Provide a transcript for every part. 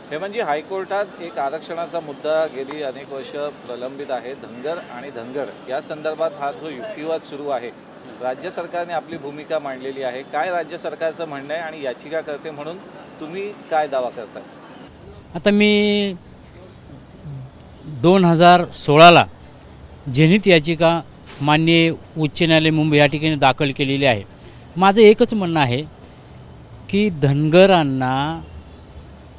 हेमंतजी, हायकोर्टात एक आरक्षणाचा मुद्दा गेली अनेक वर्ष प्रलंबित आहे। धनगर आणि धनगर या संदर्भात हा जो युक्तिवाद सुरू आहे, राज्य सरकारने आपली भूमिका मांडलेली आहे। काय राज्य सरकारचं म्हणणं आहे आणि याचिकाकर्ते म्हणून तुम्ही काय दावा करताय? आता मी 2016ला जनहित याचिका माननीय उच्च न्यायालय मुंबई या ठिकाणी दाखल केलेली आहे। माझं एकच म्हणणं आहे की धनगरांना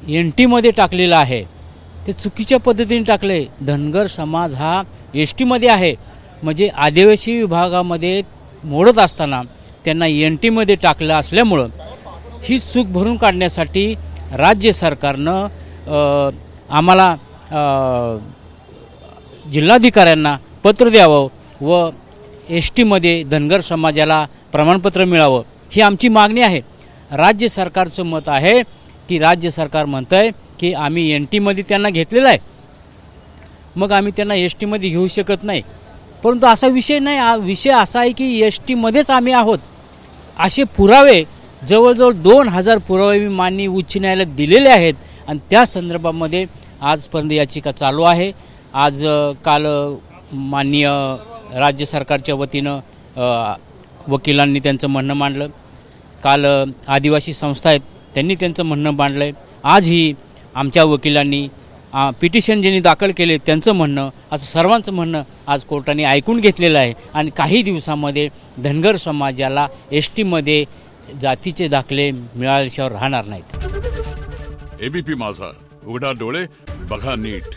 NT मध्ये टाकलेलं आहे, ते चुकीच्या पद्धतीने टाकले। धनगर समाज हा ST मध्ये आहे, म्हणजे आदिवासी विभागामध्ये मोडत असताना त्यांना NT मध्ये टाकलं असल्यामुळं ही चूक भरून काढण्यासाठी राज्य सरकारनं आम्हाला जिल्हाधिकाऱ्यांना पत्र द्यावं व ST मध्ये धनगर समाजाला प्रमाणपत्र मिळावं, ही आमची मागणी आहे। राज्य सरकारचं मत आहे की राज्य सरकार म्हणतंय की आम्ही NT मध्ये त्यांना घेतलेलं आहे, मग आम्ही त्यांना ST मध्ये घेऊ शकत नाही। परंतु असा विषय नाही, विषय असा आहे की ST मध्येच आम्ही आहोत असे पुरावे जवळजवळ 2000 पुरावे मी माननीय उच्च न्यायालयात दिलेले आहेत आणि त्या संदर्भामध्ये आजपर्यंत याचिका चालू आहे। आज काल माननीय राज्य सरकारच्या वतीनं वकिलांनी त्यांचं म्हणणं मांडलं, काल आदिवासी संस्था आहेत त्यांनी त्यांचं म्हणणं मांडलं आहे, आजही आमच्या वकिलांनी पिटिशन ज्यांनी दाखल केले त्यांचं म्हणणं, असं सर्वांचं म्हणणं आज कोर्टाने ऐकून घेतलेलं आहे आणि काही दिवसामध्ये धनगर समाजाला ST मध्ये जातीचे दाखले मिळाल्याशिवाय राहणार नाहीत। ABP माझा, उघडा डोळे बघा नीट।